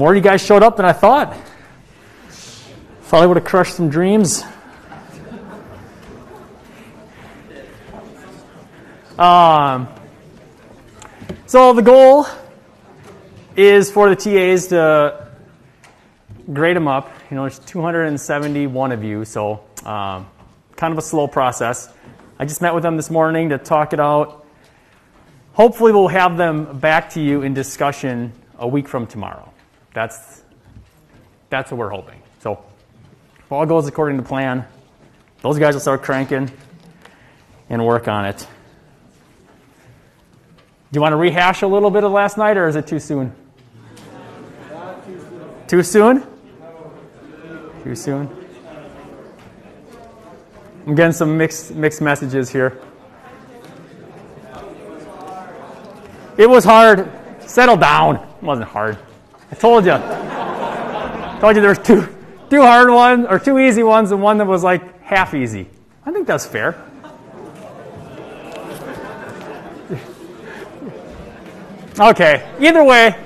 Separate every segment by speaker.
Speaker 1: More of you guys showed up than I thought. Thought I would have crushed some dreams. So the goal is for the TAs to grade them up. You know, there's 271 of you, so kind of a slow process. I just met with them this morning to talk it out. Hopefully we'll have them back to you in discussion a week from tomorrow. That's what we're hoping. So if all goes according to plan, those guys will start cranking and work on it. Do you want to rehash a little bit of last night, or is it too soon? Too soon? Too soon? I'm getting some mixed messages here. It was hard. Settle down. It wasn't hard. I told you. There's two hard ones, or two easy ones, and one that was like half easy. I think that's fair. Okay. Either way,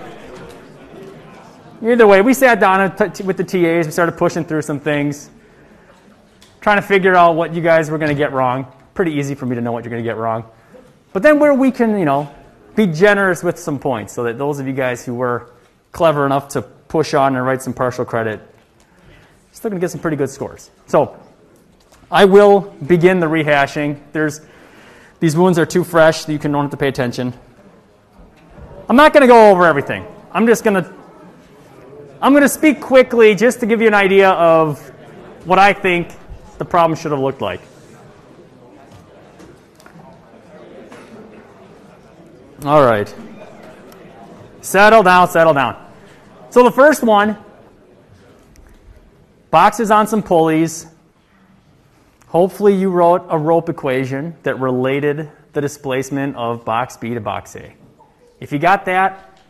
Speaker 1: we sat down with the TAs. We started pushing through some things, trying to figure out what you guys were going to get wrong. Pretty easy for me to know what you're going to get wrong. But then where we can, be generous with some points so that those of you guys who were clever enough to push on and write some partial credit, still going to get some pretty good scores. So I will begin the rehashing. These wounds are too fresh that you don't have to pay attention. I'm not going to go over everything. I'm going to speak quickly just to give you an idea of what I think the problem should have looked like. All right. Settle down. So the first one, boxes on some pulleys. Hopefully you wrote a rope equation that related the displacement of box B to box A. If you got that,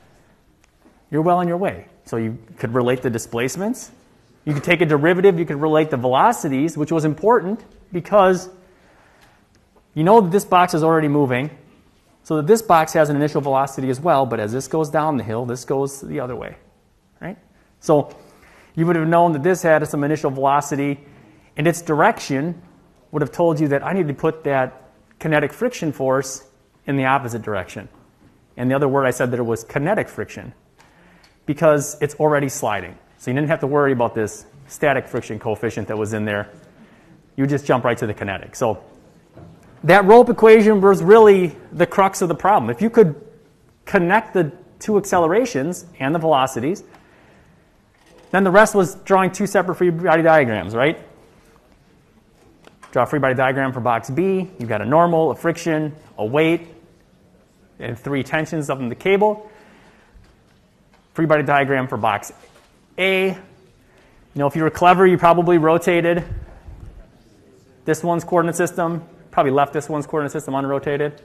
Speaker 1: you're well on your way. So you could relate the displacements. You could take a derivative. You could relate the velocities, which was important because you know that this box is already moving, so that this box has an initial velocity as well, but as this goes down the hill, this goes the other way, right? So you would have known that this had some initial velocity, and its direction would have told you that I need to put that kinetic friction force in the opposite direction. And the other word I said that it was kinetic friction because it's already sliding. So you didn't have to worry about this static friction coefficient that was in there. You just jump right to the kinetic. So that rope equation was really the crux of the problem. If you could connect the two accelerations and the velocities, then the rest was drawing two separate free body diagrams, right? Draw a free body diagram for box B. You've got a normal, a friction, a weight, and three tensions up in the cable. Free body diagram for box A. If you were clever, you probably rotated this one's coordinate system, probably left this one's coordinate system unrotated.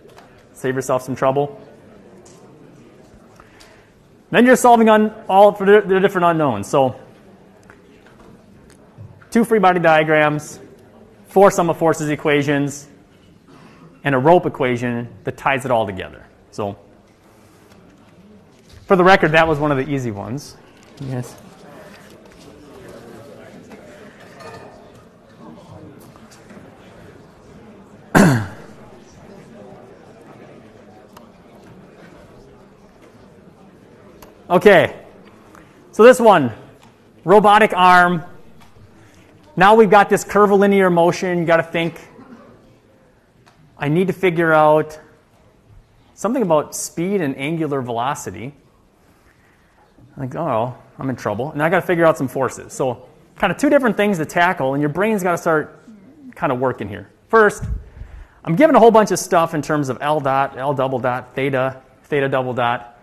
Speaker 1: Save yourself some trouble. Then you're solving on all for the different unknowns. So two free body diagrams, four sum of forces equations, and a rope equation that ties it all together. So for the record, that was one of the easy ones. Yes. Okay, so this one, robotic arm. Now we've got this curvilinear motion. You got to think, I need to figure out something about speed and angular velocity. Like, oh, I'm in trouble. And I got to figure out some forces. So kind of two different things to tackle, and your brain's got to start kind of working here. First, I'm given a whole bunch of stuff in terms of L dot, L double dot, theta, theta double dot.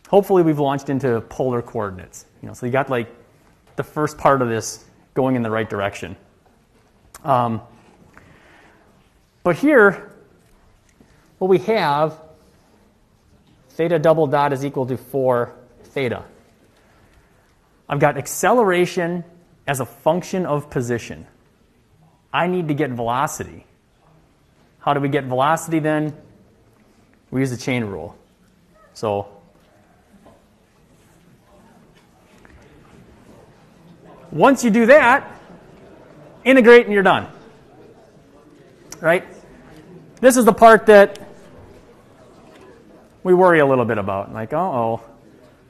Speaker 1: Hopefully we've launched into polar coordinates. So you got like the first part of this going in the right direction. But here, what we have, theta double dot is equal to 4 theta. I've got acceleration as a function of position. I need to get velocity. How do we get velocity then? We use the chain rule. So once you do that, integrate and you're done. Right? This is the part that we worry a little bit about. Like, uh-oh,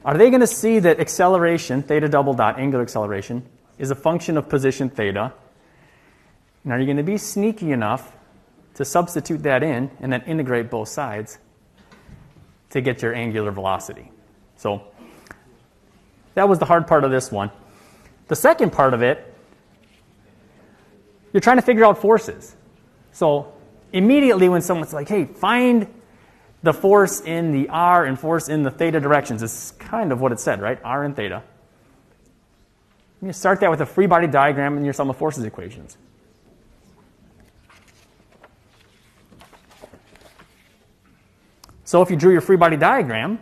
Speaker 1: are they going to see that acceleration, theta double dot, angular acceleration, is a function of position theta? And are you going to be sneaky enough to substitute that in and then integrate both sides to get your angular velocity? So that was the hard part of this one. The second part of it, you're trying to figure out forces. So immediately when someone's like, hey, find the force in the r and force in the theta directions, it's kind of what it said, right? R and theta. You start that with a free body diagram and your sum of forces equations. So if you drew your free body diagram,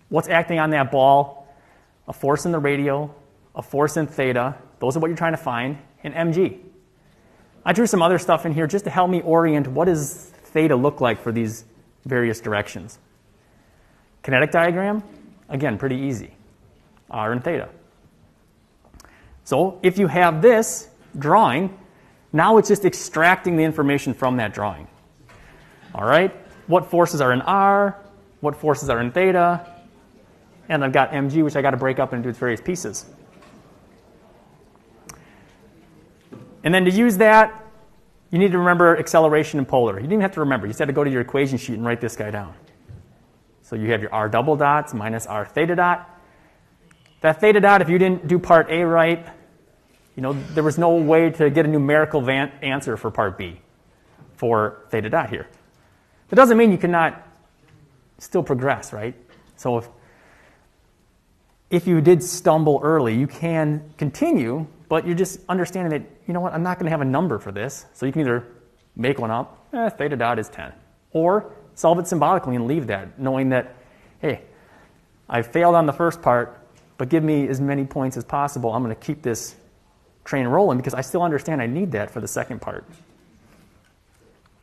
Speaker 1: what's acting on that ball? A force in the radial, a force in theta. Those are what you're trying to find in mg. I drew some other stuff in here just to help me orient what does theta look like for these various directions. Kinetic diagram, again, pretty easy. R and theta. So if you have this drawing, now it's just extracting the information from that drawing. All right? What forces are in R? What forces are in theta? And I've got mg, which I got to break up into its various pieces. And then to use that, you need to remember acceleration and polar. You didn't even have to remember. You just had to go to your equation sheet and write this guy down. So you have your r double dots minus r theta dot. That theta dot, if you didn't do part A right, there was no way to get a numerical answer for part B for theta dot here. That doesn't mean you cannot still progress, right? So if you did stumble early, you can continue, but you're just understanding that, you know what, I'm not going to have a number for this. So you can either make one up, theta dot is 10, or solve it symbolically and leave that, knowing that, hey, I failed on the first part, but give me as many points as possible. I'm going to keep this train rolling because I still understand I need that for the second part.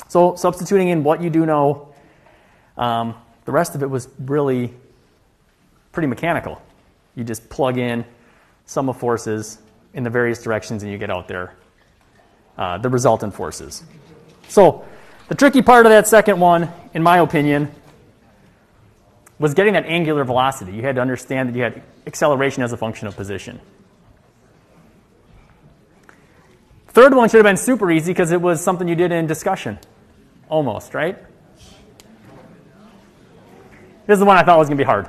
Speaker 1: So substituting in what you do know, the rest of it was really pretty mechanical. You just plug in sum of forces in the various directions and you get out there the resultant forces. So the tricky part of that second one, in my opinion, was getting that angular velocity. You had to understand that you had acceleration as a function of position. Third one should have been super easy because it was something you did in discussion. Almost, right? This is the one I thought was going to be hard.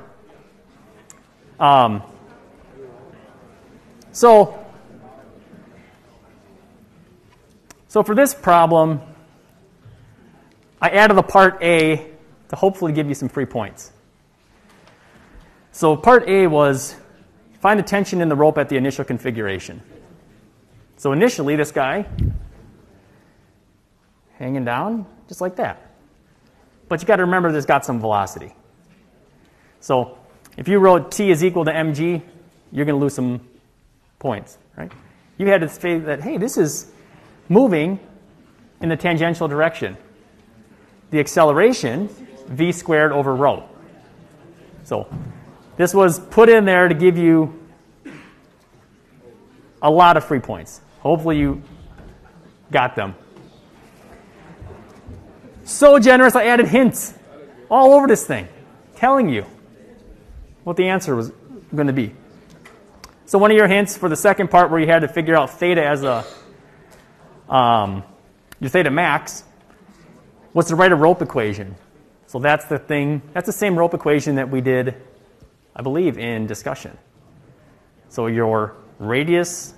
Speaker 1: So for this problem, I added a part A to hopefully give you some free points. So part A was find the tension in the rope at the initial configuration. So initially, this guy hanging down just like that. But you got to remember this got some velocity. So if you wrote T is equal to mg, you're going to lose some points, right? You had to say that, hey, this is moving in the tangential direction. The acceleration, v squared over rho. So this was put in there to give you a lot of free points. Hopefully you got them. So generous, I added hints all over this thing, telling you what the answer was going to be. So one of your hints for the second part where you had to figure out theta as a your theta max was to write a rope equation. So that's the thing. That's the same rope equation that we did, I believe, in discussion. So your radius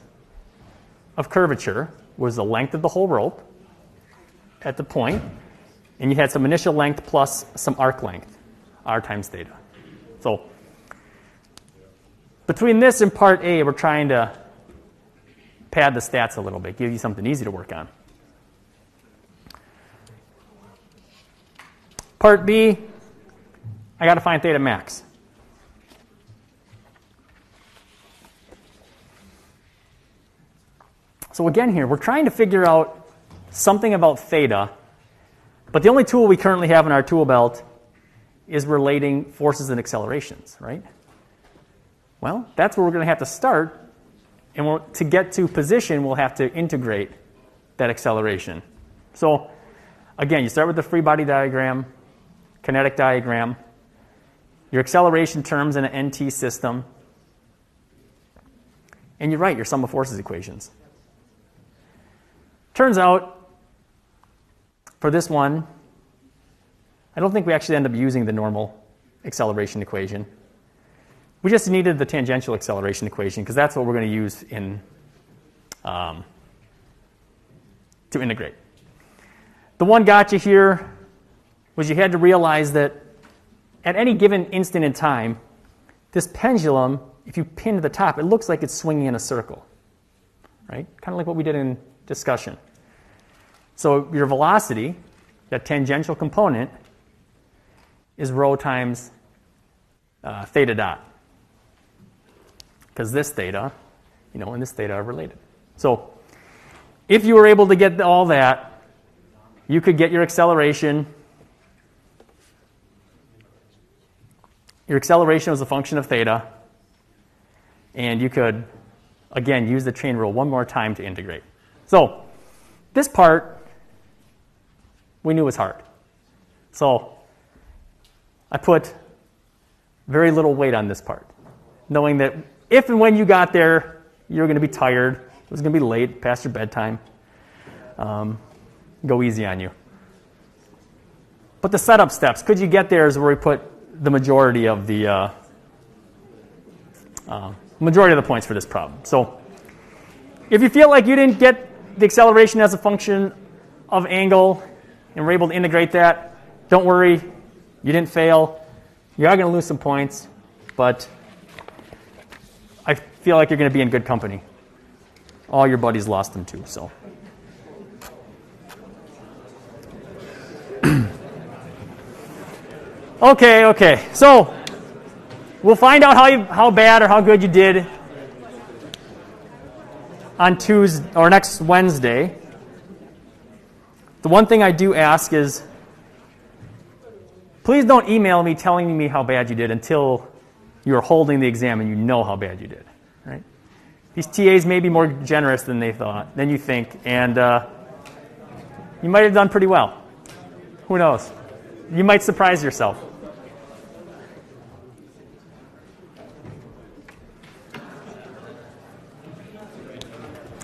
Speaker 1: of curvature was the length of the whole rope at the point, and you had some initial length plus some arc length, r times theta. So between this and part A, we're trying to pad the stats a little bit, give you something easy to work on. Part B, I got to find theta max. So again here, we're trying to figure out something about theta, but the only tool we currently have in our tool belt is relating forces and accelerations, right? Well, that's where we're going to have to start And to get to position, we'll have to integrate that acceleration. So again, you start with the free body diagram, kinetic diagram, your acceleration terms in an NT system, and you write your sum of forces equations. Turns out, for this one, I don't think we actually end up using the normal acceleration equation. We just needed the tangential acceleration equation because that's what we're going to use in to integrate. The one gotcha here was you had to realize that at any given instant in time, this pendulum, if you pin to the top, it looks like it's swinging in a circle, right? Kind of like what we did in discussion. So your velocity, that tangential component, is rho times theta dot. Because this theta, and this theta are related. So if you were able to get all that, you could get your acceleration. Your acceleration was a function of theta. And you could, again, use the chain rule one more time to integrate. So this part, we knew was hard. So I put very little weight on this part, knowing that if and when you got there, you were going to be tired. It was going to be late, past your bedtime. Go easy on you. But the setup steps, could you get there, is where we put the majority of the points for this problem. So if you feel like you didn't get the acceleration as a function of angle and were able to integrate that, don't worry, you didn't fail. You are going to lose some points, but I feel like you're going to be in good company. All your buddies lost them too, so. Okay. So we'll find out how bad or how good you did on Tuesday or next Wednesday. The one thing I do ask is, please don't email me telling me how bad you did until you're holding the exam and you know how bad you did. Right? These TAs may be more generous than you think, and you might have done pretty well. Who knows? You might surprise yourself.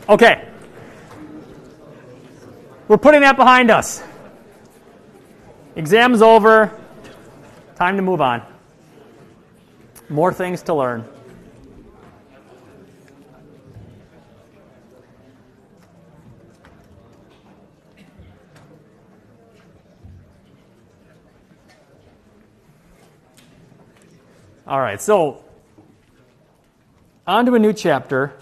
Speaker 1: Okay. We're putting that behind us. Exam's over. Time to move on. More things to learn. All right, so on to a new chapter.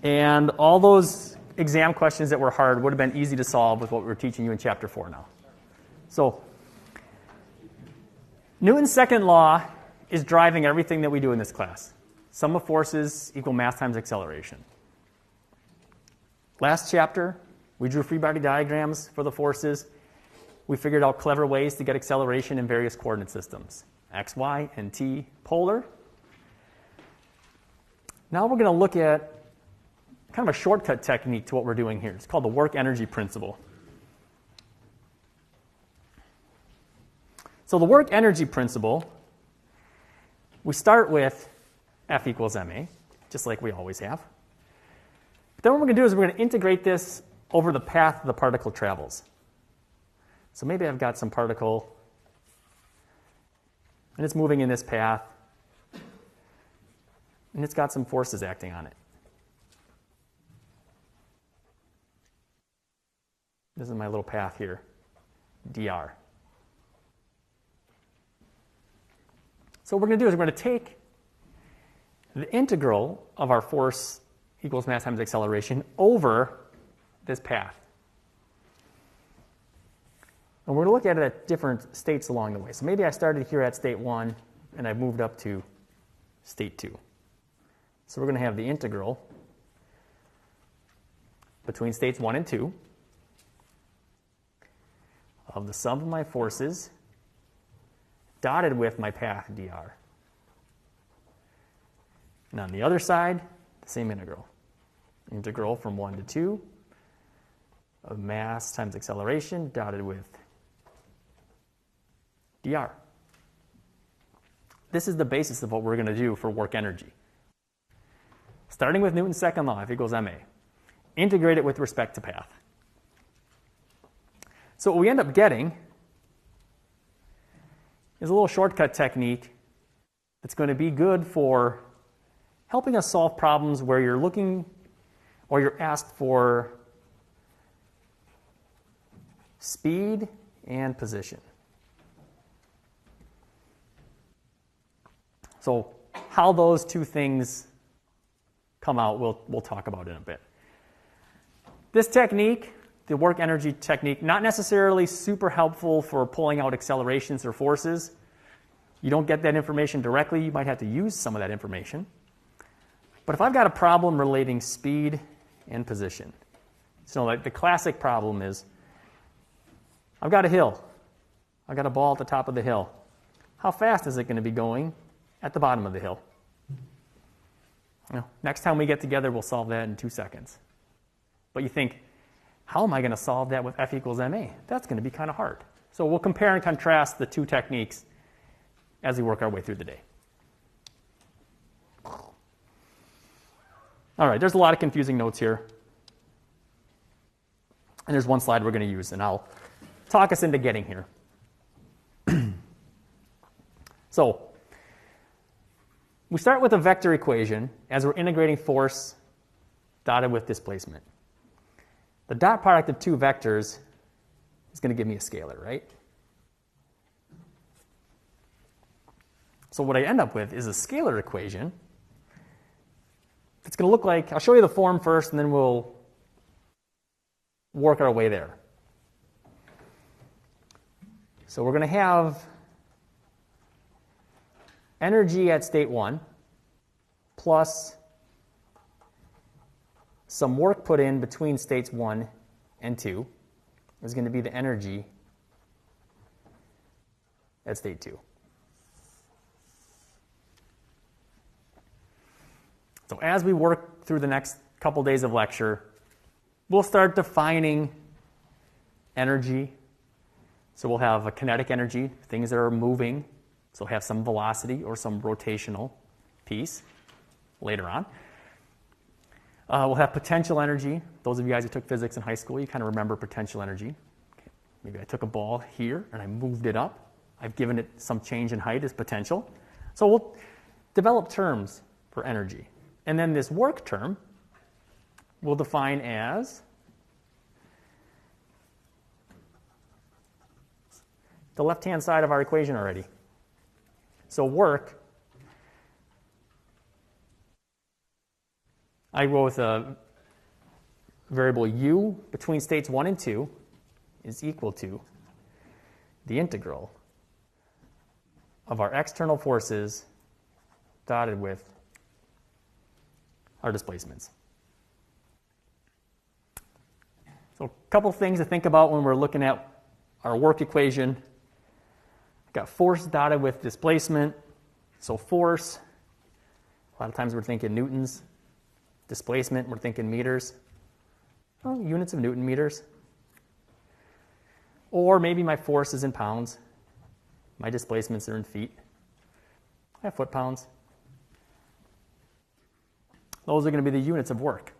Speaker 1: And all those exam questions that were hard would have been easy to solve with what we're teaching you in Chapter 4 now. So Newton's second law is driving everything that we do in this class. Sum of forces equal mass times acceleration. Last chapter, we drew free body diagrams for the forces. We figured out clever ways to get acceleration in various coordinate systems, x, y, and t, polar. Now we're going to look at kind of a shortcut technique to what we're doing here. It's called the work energy principle. So the work energy principle, we start with F equals ma, just like we always have. But then what we're going to do is we're going to integrate this over the path the particle travels. So maybe I've got some particle, and it's moving in this path, and it's got some forces acting on it. This is my little path here, dr. So what we're going to do is we're going to take the integral of our force equals mass times acceleration over this path. And we're going to look at it at different states along the way. So maybe I started here at state 1, and I've moved up to state 2. So we're going to have the integral between states 1 and 2 of the sum of my forces dotted with my path dr. And on the other side, same integral. Integral from 1 to 2 of mass times acceleration dotted with dr. This is the basis of what we're going to do for work energy. Starting with Newton's second law, F equals ma. Integrate it with respect to path. So what we end up getting is a little shortcut technique that's going to be good for helping us solve problems where you're looking or you're asked for speed and position. So how those two things come out, we'll talk about in a bit. This technique, the work energy technique, not necessarily super helpful for pulling out accelerations or forces. You don't get that information directly. You might have to use some of that information. But if I've got a problem relating speed and position, so like the classic problem is, I've got a hill. I've got a ball at the top of the hill. How fast is it going to be going at the bottom of the hill? Next time we get together, we'll solve that in 2 seconds. But you think, how am I going to solve that with F equals ma? That's going to be kind of hard. So we'll compare and contrast the two techniques as we work our way through the day. All right, there's a lot of confusing notes here. And there's one slide we're going to use, and I'll talk us into getting here. So we start with a vector equation as we're integrating force dotted with displacement. The dot product of two vectors is going to give me a scalar, right? So what I end up with is a scalar equation. It's going to look like, I'll show you the form first, and then we'll work our way there. So we're going to have energy at state 1 plus some work put in between states 1 and 2 is going to be the energy at state 2. So as we work through the next couple days of lecture, we'll start defining energy. So we'll have a kinetic energy, things that are moving, so have some velocity or some rotational piece later on. We'll have potential energy. Those of you guys who took physics in high school, you kind of remember potential energy. Okay. Maybe I took a ball here and I moved it up. I've given it some change in height as potential. So we'll develop terms for energy. And then this work term we'll define as the left-hand side of our equation already. So work, I go with a variable u between states 1 and 2 is equal to the integral of our external forces dotted with our displacements. So a couple things to think about when we're looking at our work equation. We've got force dotted with displacement. So force, a lot of times we're thinking newtons. Displacement, we're thinking meters. Well, units of Newton meters. Or maybe my force is in pounds. My displacements are in feet. I have foot-pounds. Those are going to be the units of work.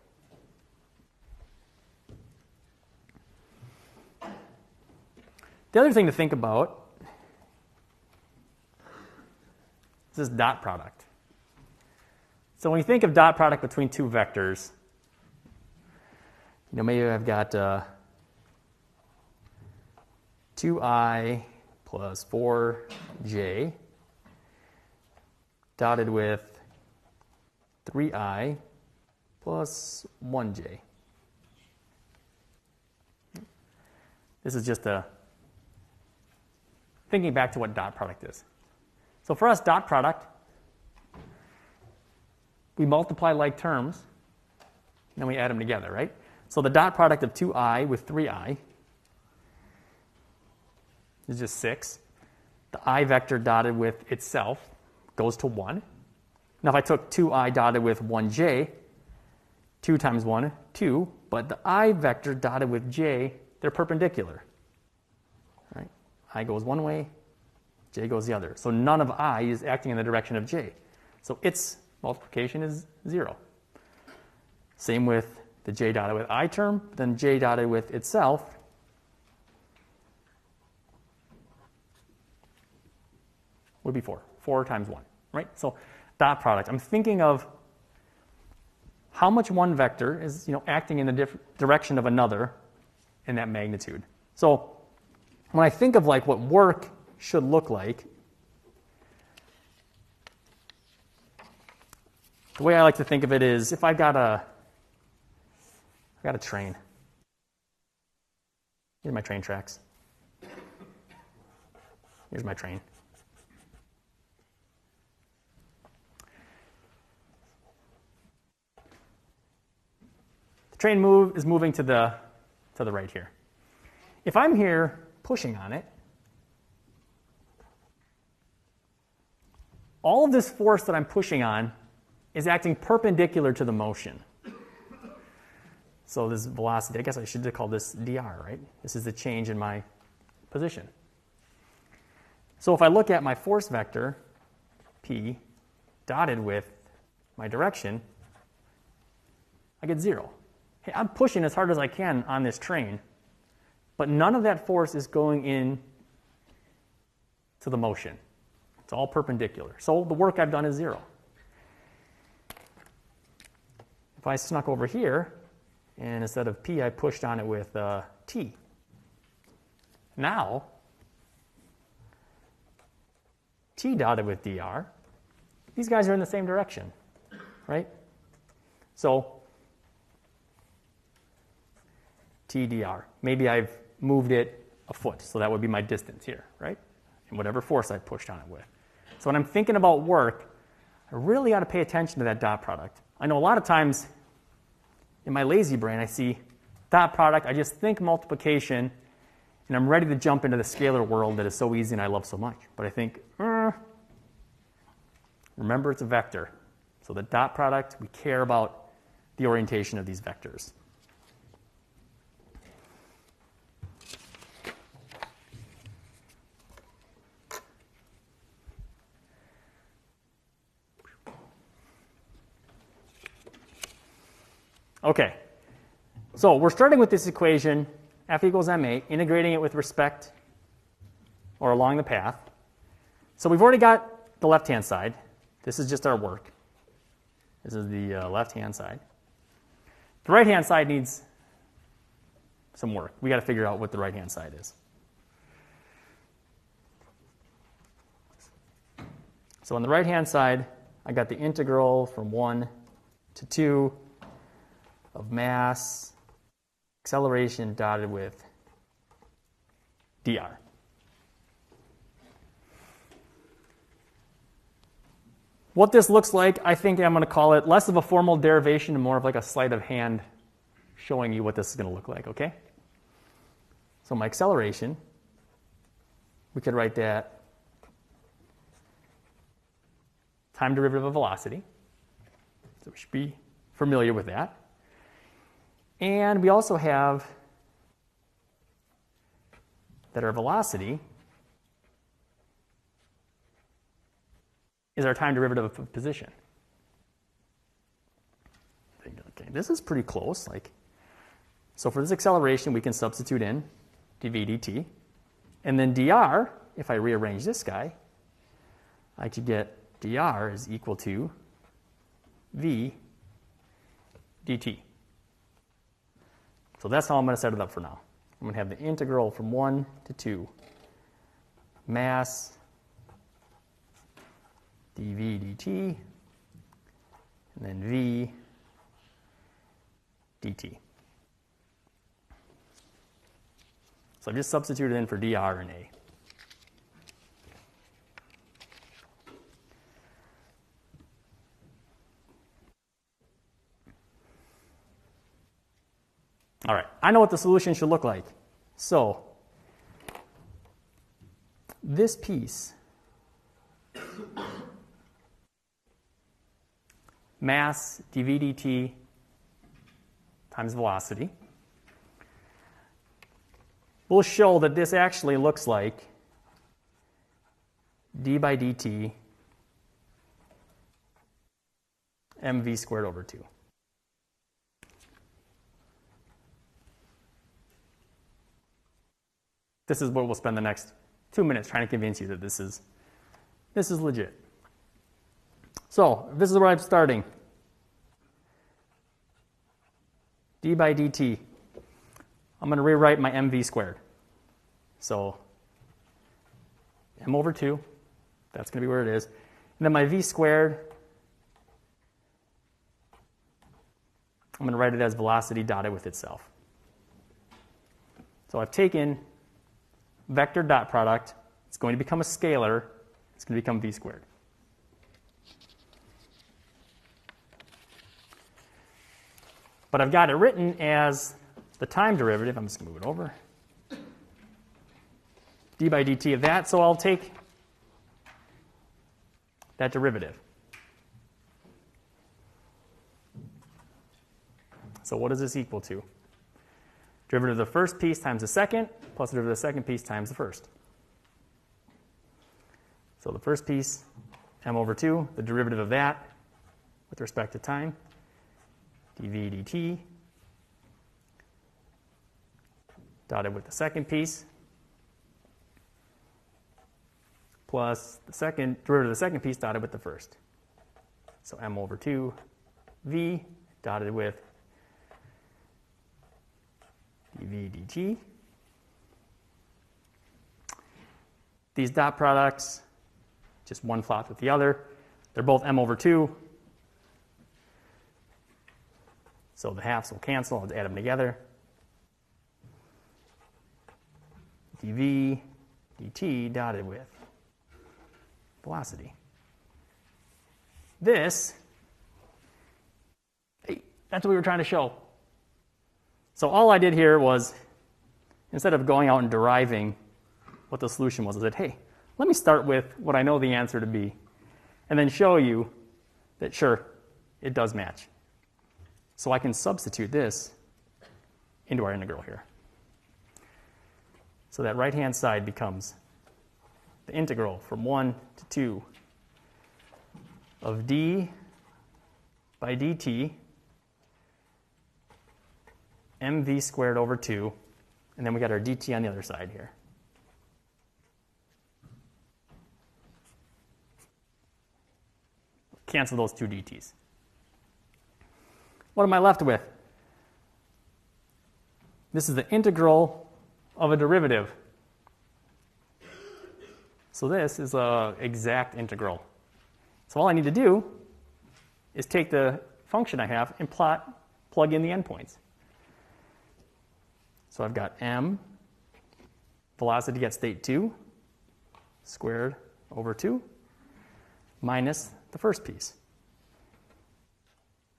Speaker 1: The other thing to think about is this dot product. So when you think of dot product between two vectors, maybe I've got 2i plus 4j dotted with 3i plus 1j. This is just thinking back to what dot product is. So for us, dot product, we multiply like terms, and then we add them together, right? So the dot product of 2i with 3i is just 6. The I vector dotted with itself goes to 1. Now if I took 2i dotted with 1j, 2 times 1, 2, but the I vector dotted with j, they're perpendicular. Right? I goes one way, j goes the other. So none of I is acting in the direction of j. So its multiplication is 0. Same with the j dotted with I term, then j dotted with itself would be 4. 4 times 1, right? So dot product. I'm thinking of how much one vector is acting in the direction of another in that magnitude. So when I think of like what work should look like, the way I like to think of it is if I've got a train. Here's my train tracks. Here's my train. The train is moving to the right here. If I'm here pushing on it, all of this force that I'm pushing on is acting perpendicular to the motion. So this velocity, I guess I should call this dr, right? This is the change in my position. So if I look at my force vector, P, dotted with my direction, I get 0. Hey, I'm pushing as hard as I can on this train, but none of that force is going in to the motion. It's all perpendicular. So the work I've done is 0. If I snuck over here, and instead of P, I pushed on it with T. Now, T dotted with dr, these guys are in the same direction, right? So T dr. Maybe I've moved it a foot, so that would be my distance here, right? And whatever force I pushed on it with. So when I'm thinking about work, I really ought to pay attention to that dot product. I know a lot of times in my lazy brain, I see dot product, I just think multiplication, and I'm ready to jump into the scalar world that is so easy and I love so much. But I think, remember it's a vector. So the dot product, we care about the orientation of these vectors. Okay, so we're starting with this equation, F equals ma, integrating it with respect or along the path. So we've already got the left-hand side. This is just our work. This is the left-hand side. The right-hand side needs some work. We got to figure out what the right-hand side is. So on the right-hand side, I got the integral from 1 to 2 of mass, acceleration dotted with dr. What this looks like, I think I'm going to call it less of a formal derivation and more of like a sleight of hand showing you what this is going to look like, okay? So my acceleration, we could write that time derivative of velocity. So we should be familiar with that. And we also have that our velocity is our time derivative of position. Okay, this is pretty close. So for this acceleration, we can substitute in dv dt. And then dr, if I rearrange this guy, I could get dr is equal to v dt. So that's how I'm going to set it up for now. I'm going to have the integral from 1 to 2 mass dv dt, and then v dt. So I've just substituted in for dr and a. All right, I know what the solution should look like. So this piece, mass dv dt times velocity. We'll show that this actually looks like d by dt mv squared over 2. This is what we'll spend the next 2 minutes trying to convince you that this is legit. So this is where I'm starting. D by dt. I'm going to rewrite my mv squared. So m over 2, that's going to be where it is. And then my v squared, I'm going to write it as velocity dotted with itself. So I've taken vector dot product. It's going to become a scalar. It's going to become v squared. But I've got it written as the time derivative. I'm just going to move it over. D by dt of that. So I'll take that derivative. So what is this equal to? Derivative of the first piece times the second, plus the derivative of the second piece times the first. So the first piece, m over 2, the derivative of that with respect to time, dv dt, dotted with the second piece, plus the second derivative of the second piece dotted with the first. So m over 2 v dotted with dv dt. These dot products, just one flopped with the other. They're both m over 2. So the halves will cancel. I'll add them together. dv dt dotted with velocity. This, that's what we were trying to show. So all I did here was, instead of going out and deriving what the solution was, I said, hey, let me start with what I know the answer to be, and then show you that, sure, it does match. So I can substitute this into our integral here. So that right-hand side becomes the integral from 1 to 2 of d by dt mv squared over 2, and then we got our dt on the other side here. Cancel those two dt's. What am I left with? This is the integral of a derivative. So this is an exact integral. So all I need to do is take the function I have and plug in the endpoints. So I've got m, velocity at state 2, squared over 2, minus the first piece.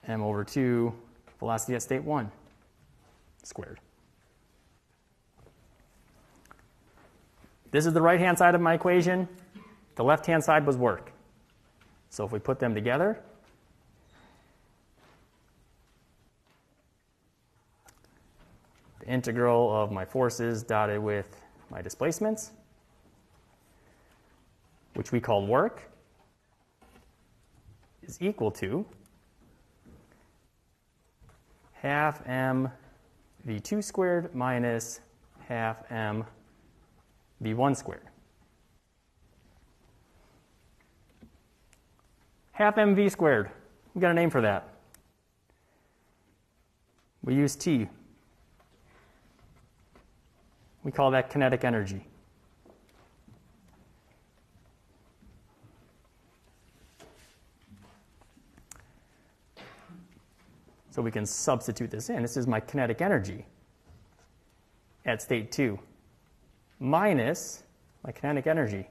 Speaker 1: M over 2, velocity at state 1, squared. This is the right-hand side of my equation. The left-hand side was work. So if we put them together, the integral of my forces dotted with my displacements, which we call work, is equal to half m v2 squared minus half m v1 squared. Half mv squared. We got a name for that. We use T. We call that kinetic energy. So we can substitute this in. This is my kinetic energy at state 2 minus my kinetic energy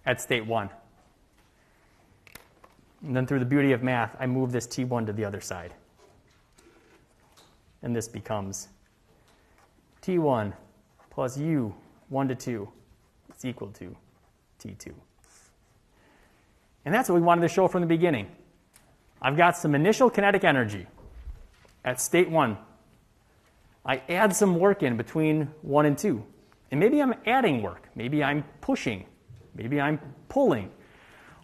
Speaker 1: at state 1. And then through the beauty of math, I move this T1 to the other side. And this becomes T1 plus U 1 to 2 is equal to T2. And that's what we wanted to show from the beginning. I've got some initial kinetic energy At state 1, I add some work in between 1 and 2. And maybe I'm adding work. Maybe I'm pushing. Maybe I'm pulling.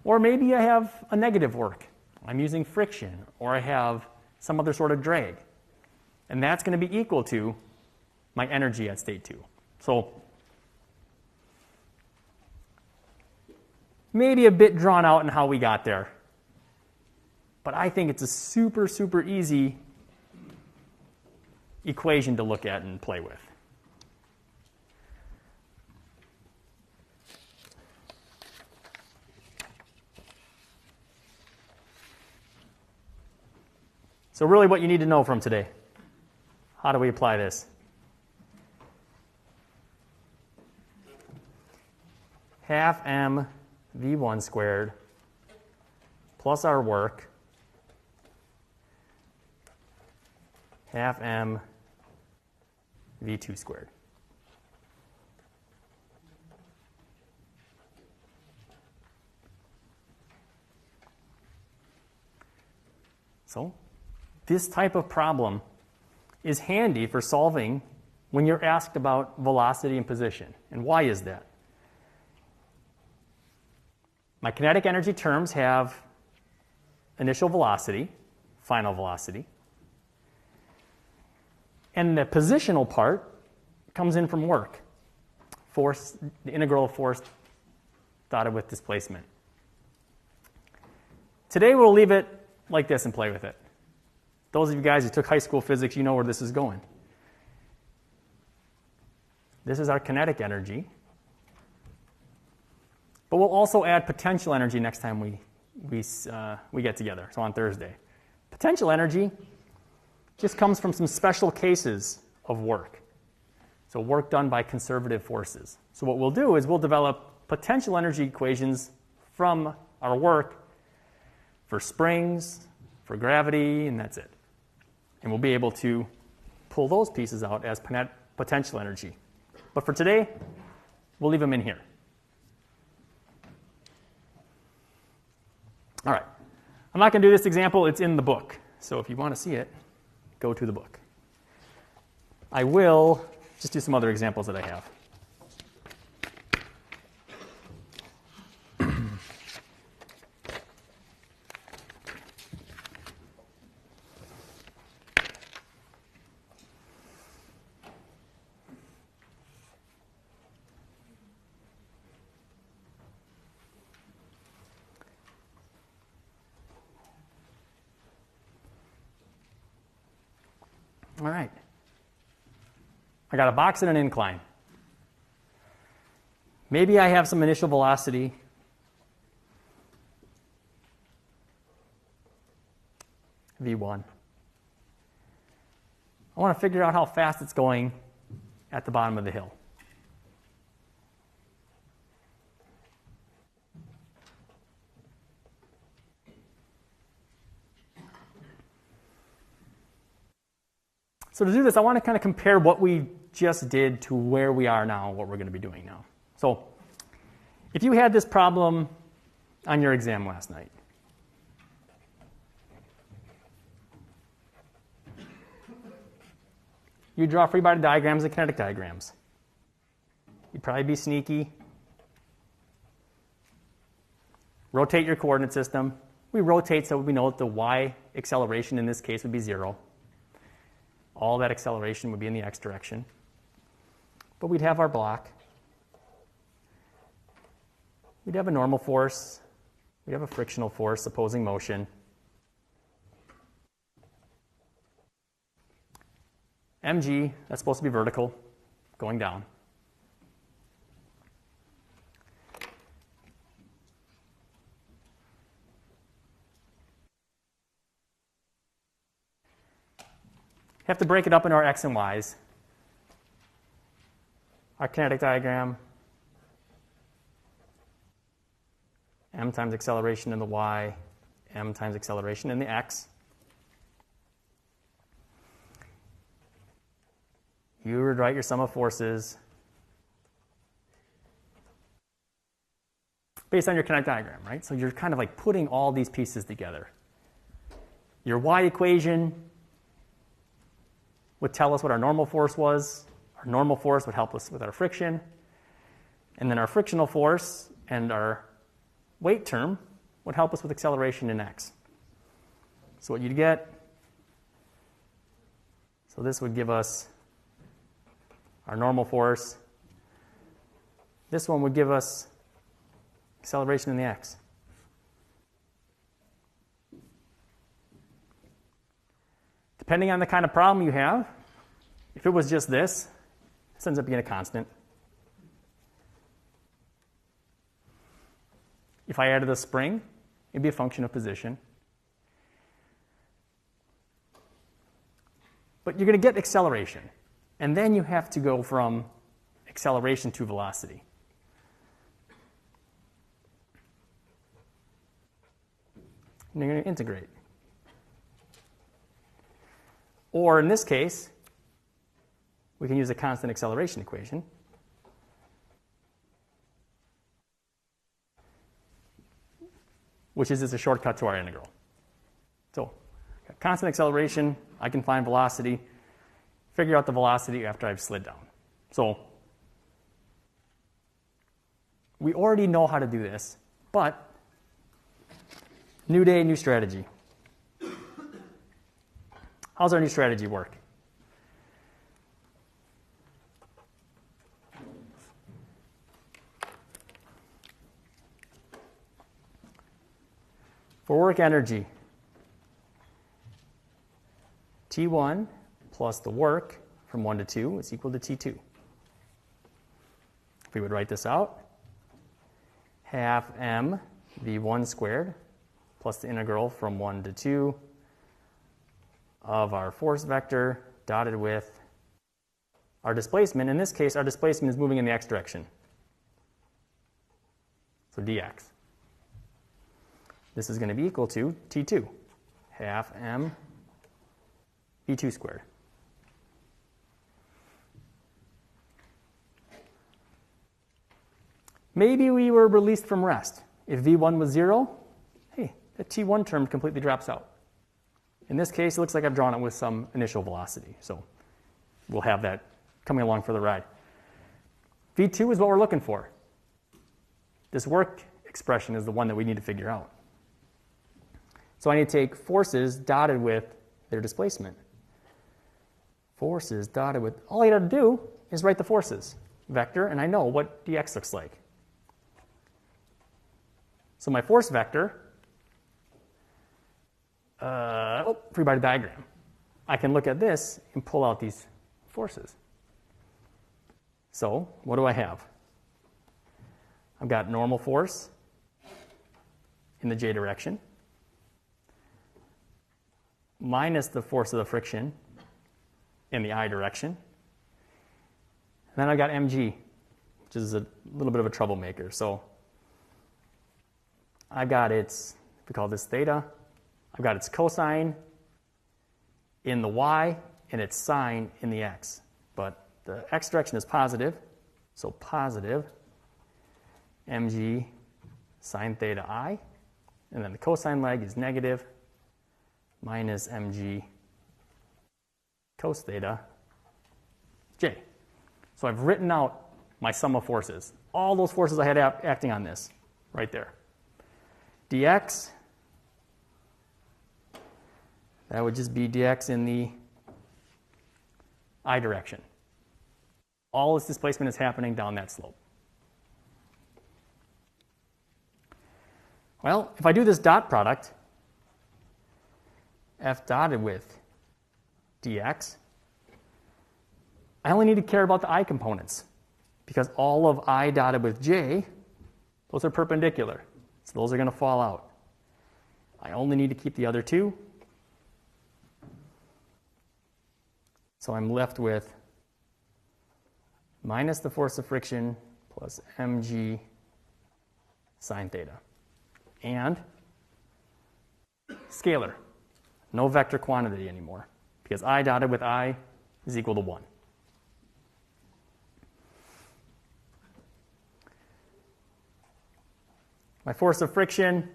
Speaker 1: Or maybe I have a negative work. I'm using friction, or I have some other sort of drag. And that's going to be equal to my energy at state 2. So maybe a bit drawn out in how we got there. But I think it's a super, super easy equation to look at and play with. So really what you need to know from today, how do we apply this? Half m v1 squared plus our work, half m v2 squared. So this type of problem is handy for solving when you're asked about velocity and position. And why is that? My kinetic energy terms have initial velocity, final velocity. And the positional part comes in from work, force, the integral of force dotted with displacement. Today we'll leave it like this and play with it. Those of you guys who took high school physics, you know where this is going. This is our kinetic energy. But we'll also add potential energy next time we get together, so on Thursday. Potential energy just comes from some special cases of work. So work done by conservative forces. So what we'll do is we'll develop potential energy equations from our work for springs, for gravity, and that's it. And we'll be able to pull those pieces out as potential energy. But for today, we'll leave them in here. All right. I'm not going to do this example. It's in the book. So if you want to see it, go to the book. I will just do some other examples that I have. All right. I got a box and an incline. Maybe I have some initial velocity. V1. I want to figure out how fast it's going at the bottom of the hill. So to do this, I want to kind of compare what we just did to where we are now and what we're going to be doing now. So if you had this problem on your exam last night, you draw free body diagrams and kinetic diagrams. You'd probably be sneaky. Rotate your coordinate system. We rotate so we know that the y acceleration in this case would be 0. All that acceleration would be in the x direction. But we'd have our block. We'd have a normal force. We'd have a frictional force opposing motion. mg, that's supposed to be vertical, going down. Have to break it up into our x and y's. Our kinetic diagram, m times acceleration in the y, m times acceleration in the x. You would write your sum of forces based on your kinetic diagram, right? So you're kind of like putting all these pieces together. Your y equation would tell us what our normal force was. Our normal force would help us with our friction. And then our frictional force and our weight term would help us with acceleration in x. So what you'd get, so this would give us our normal force. This one would give us acceleration in the x. Depending on the kind of problem you have, if it was just this ends up being a constant. If I added a spring, it'd be a function of position. But you're going to get acceleration. And then you have to go from acceleration to velocity. And you're going to integrate. Or in this case, we can use a constant acceleration equation. Which is just a shortcut to our integral. So, constant acceleration, I can find velocity, figure out the velocity after I've slid down. So, we already know how to do this, but new day, new strategy. How's our new strategy work? For work energy, T1 plus the work from 1 to 2 is equal to T2. If we would write this out, half m v1 squared plus the integral from 1 to 2 of our force vector dotted with our displacement. In this case, our displacement is moving in the x direction. So dx. This is going to be equal to T2, half m v2 squared. Maybe we were released from rest. If v1 was 0, hey, the T1 term completely drops out. In this case, it looks like I've drawn it with some initial velocity. So we'll have that coming along for the ride. v2 is what we're looking for. This work expression is the one that we need to figure out. So I need to take forces dotted with their displacement. Forces dotted with, all I got to do is write the forces vector, and I know what dx looks like. So my force vector, free body diagram. I can look at this and pull out these forces. So what do I have? I've got normal force in the j direction, minus the force of the friction in the I direction. And then I've got mg, which is a little bit of a troublemaker. So I've got its, we call this theta, I've got its cosine in the y and its sine in the x. But the x direction is positive, so positive mg sine theta I. And then the cosine leg is negative minus mg cos theta j. So I've written out my sum of forces. All those forces I had acting on this, right there. dx, that would just be dx in the I direction. All this displacement is happening down that slope. Well, if I do this dot product, f dotted with dx, I only need to care about the I components because all of I dotted with j, those are perpendicular. So those are going to fall out. I only need to keep the other two. So I'm left with minus the force of friction plus mg sine theta. And scalar. No vector quantity anymore because I dotted with I is equal to 1. My force of friction,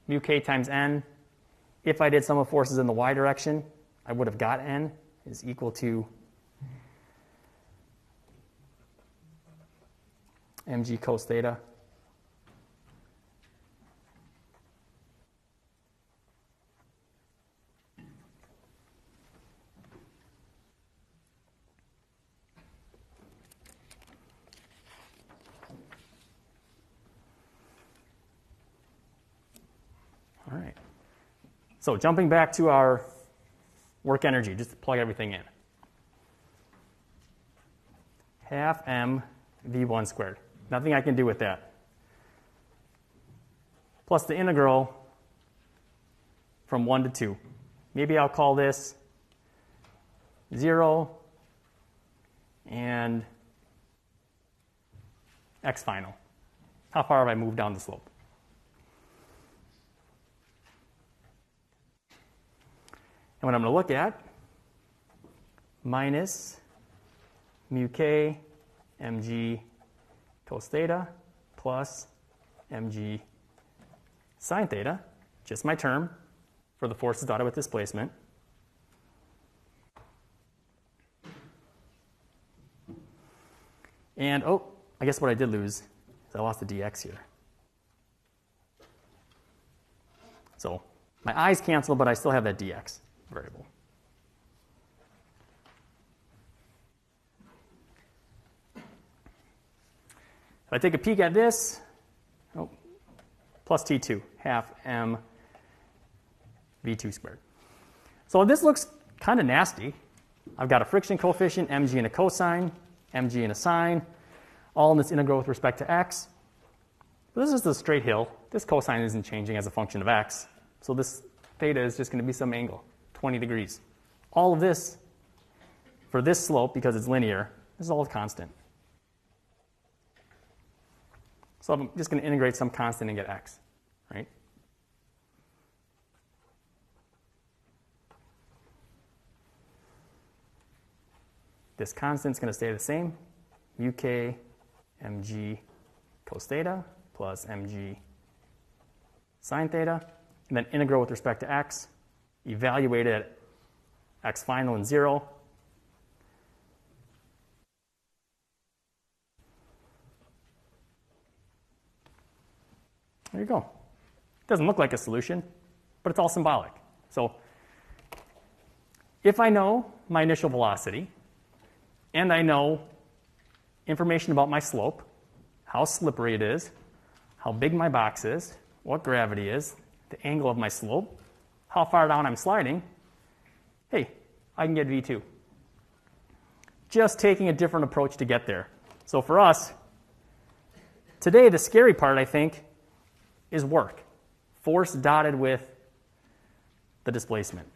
Speaker 1: mu k times n, if I did sum of forces in the y direction, I would have got n is equal to mg cos theta All right. So jumping back to our work energy, just to plug everything in. Half m v1 squared. Nothing I can do with that. Plus the integral from 1 to 2. Maybe I'll call this 0 and x final. How far have I moved down the slope? And what I'm going to look at, minus mu k mg cos theta plus mg sine theta, just my term for the forces dotted with displacement. And, oh, I guess what I did lose is I lost the dx here. So my i's cancel, but I still have that dx variable. If I take a peek at this, oh, plus T2, half m v2 squared. So this looks kind of nasty. I've got a friction coefficient, mg and a cosine, mg and a sine, all in this integral with respect to x. But this is the straight hill. This cosine isn't changing as a function of x. So this theta is just going to be some angle, 20 degrees. All of this, for this slope, because it's linear, this is all constant. So I'm just going to integrate some constant and get x, right? This constant is going to stay the same, uk mg cos theta plus mg sine theta, and then integral with respect to x, evaluate it at x final and 0. There you go. It doesn't look like a solution, but it's all symbolic. So if I know my initial velocity, and I know information about my slope, how slippery it is, how big my box is, what gravity is, the angle of my slope, how far down I'm sliding, hey, I can get V2. Just taking a different approach to get there. So for us, today the scary part, I think, is work. Force dotted with the displacement.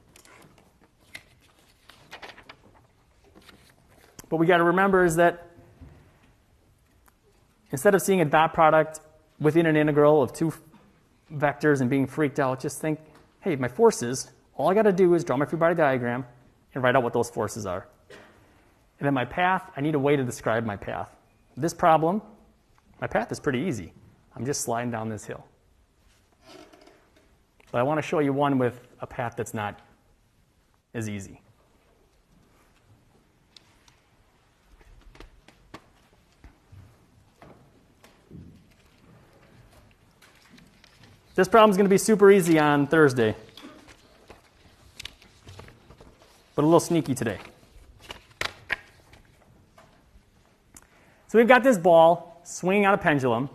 Speaker 1: What we got to remember is that instead of seeing a dot product within an integral of two vectors and being freaked out, just think, hey, my forces, all I got to do is draw my free body diagram and write out what those forces are. And then my path, I need a way to describe my path. This problem, my path is pretty easy. I'm just sliding down this hill. But I want to show you one with a path that's not as easy. This problem is going to be super easy on Thursday, but a little sneaky today. So we've got this ball swinging on a pendulum.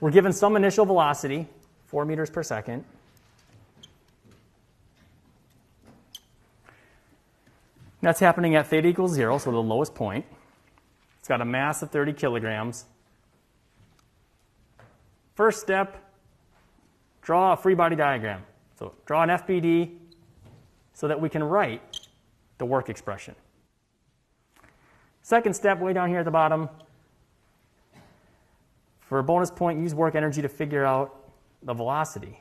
Speaker 1: We're given some initial velocity, 4 meters per second. That's happening at theta equals 0, so the lowest point. It's got a mass of 30 kilograms. First step, draw a free body diagram. So draw an FBD so that we can write the work expression. Second step, way down here at the bottom, for a bonus point, use work energy to figure out the velocity,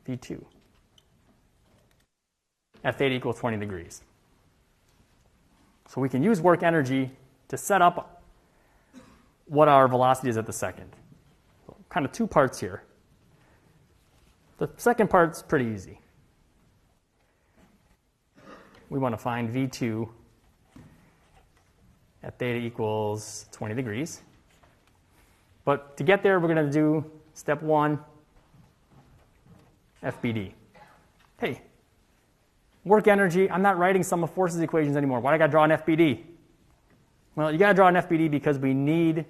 Speaker 1: V2, at theta equals 20 degrees. So we can use work energy to set up what our velocity is at the second. So kind of two parts here. The second part's pretty easy. We want to find V2 at theta equals 20 degrees. But to get there, we're going to do step 1, FBD. Hey, work energy, I'm not writing sum of forces equations anymore. Why do I got to draw an FBD? Well, you got to draw an FBD because we need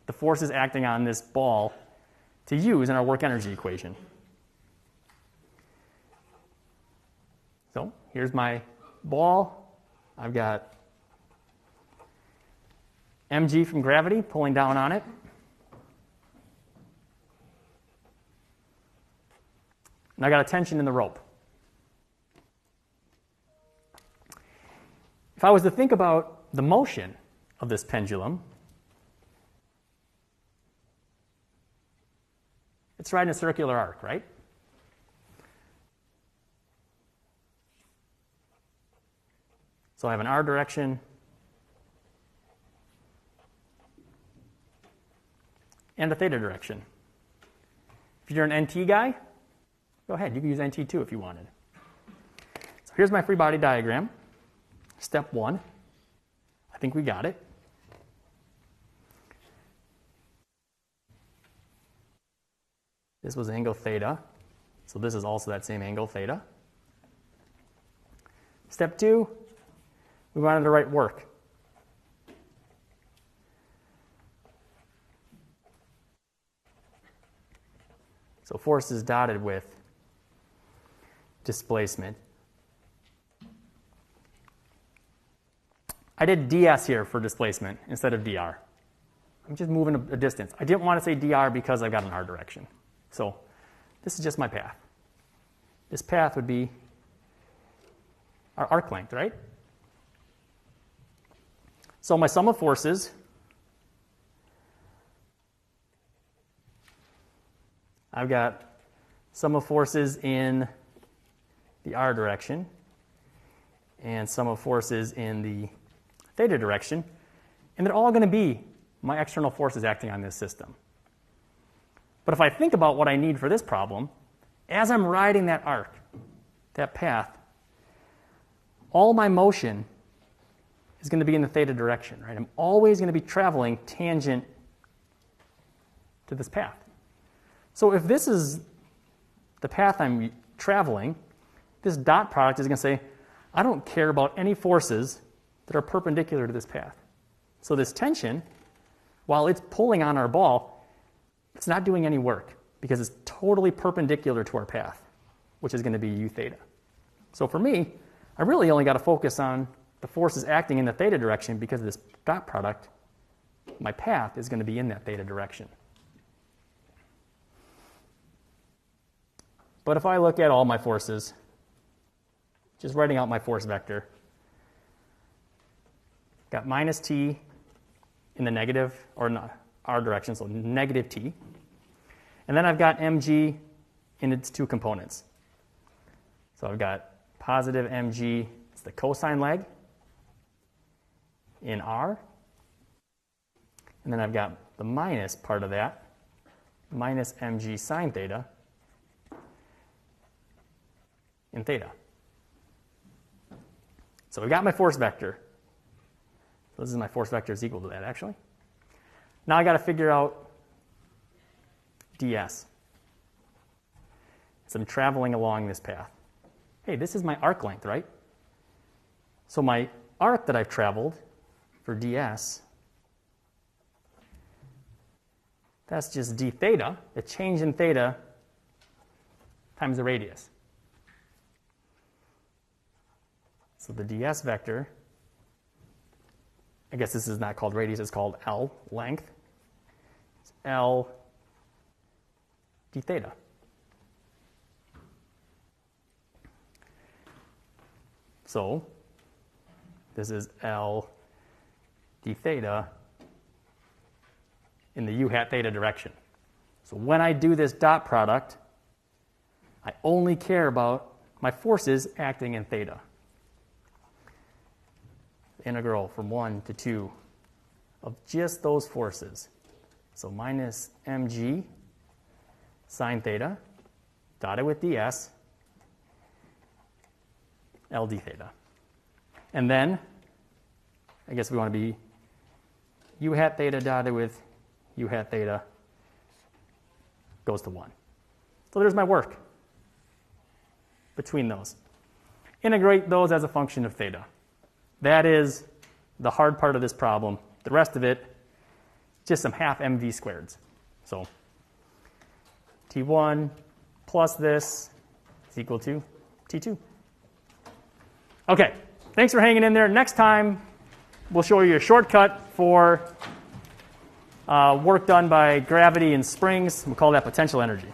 Speaker 1: the forces acting on this ball to use in our work energy equation. So here's my ball. I've got mg from gravity pulling down on it. And I got a tension in the rope. If I was to think about the motion of this pendulum, it's riding a circular arc, right? So I have an R direction and a theta direction. If you're an NT guy, go ahead, you can use NT too if you wanted. So here's my free body diagram. Step 1, I think we got it. This was angle theta, so this is also that same angle theta. Step 2, we wanted to write work. So force is dotted with displacement. I did ds here for displacement instead of dr. I'm just moving a distance. I didn't want to say dr because I've got an r direction. So this is just my path. This path would be our arc length, right? So my sum of forces, I've got sum of forces in the r direction and sum of forces in the theta direction, and they're all going to be my external forces acting on this system. But if I think about what I need for this problem, as I'm riding that arc, that path, all my motion is going to be in the theta direction, right? I'm always going to be traveling tangent to this path. So if this is the path I'm traveling, this dot product is going to say, I don't care about any forces that are perpendicular to this path. So this tension, while it's pulling on our ball, it's not doing any work because it's totally perpendicular to our path, which is going to be u theta. So for me, I really only got to focus on the forces acting in the theta direction because this dot product, my path is going to be in that theta direction. But if I look at all my forces, just writing out my force vector, got minus t in the negative, or not, r direction, so negative t. And then I've got mg in its two components. So I've got positive mg, it's the cosine leg, in r. And then I've got the minus part of that, minus mg sine theta, in theta. So we've got my force vector. So this is my force vector is equal to that, actually. Now I got to figure out ds. So I'm traveling along this path. Hey, this is my arc length, right? So my arc that I've traveled for ds, that's just d theta, the change in theta times the radius. So the ds vector, I guess this is not called radius, it's called L, length. It's L d theta. So this is L d theta in the u hat theta direction. So when I do this dot product, I only care about my forces acting in theta. Integral from 1 to 2 of just those forces. So minus mg sine theta dotted with ds, LD theta. And then, I guess we want to be U hat theta dotted with U hat theta goes to 1. So there's my work between those. Integrate those as a function of theta. That is the hard part of this problem. The rest of it, just some half mv squareds. So T1 plus this is equal to T2. Okay, thanks for hanging in there. Next time, we'll show you a shortcut for work done by gravity and springs. We'll call that potential energy.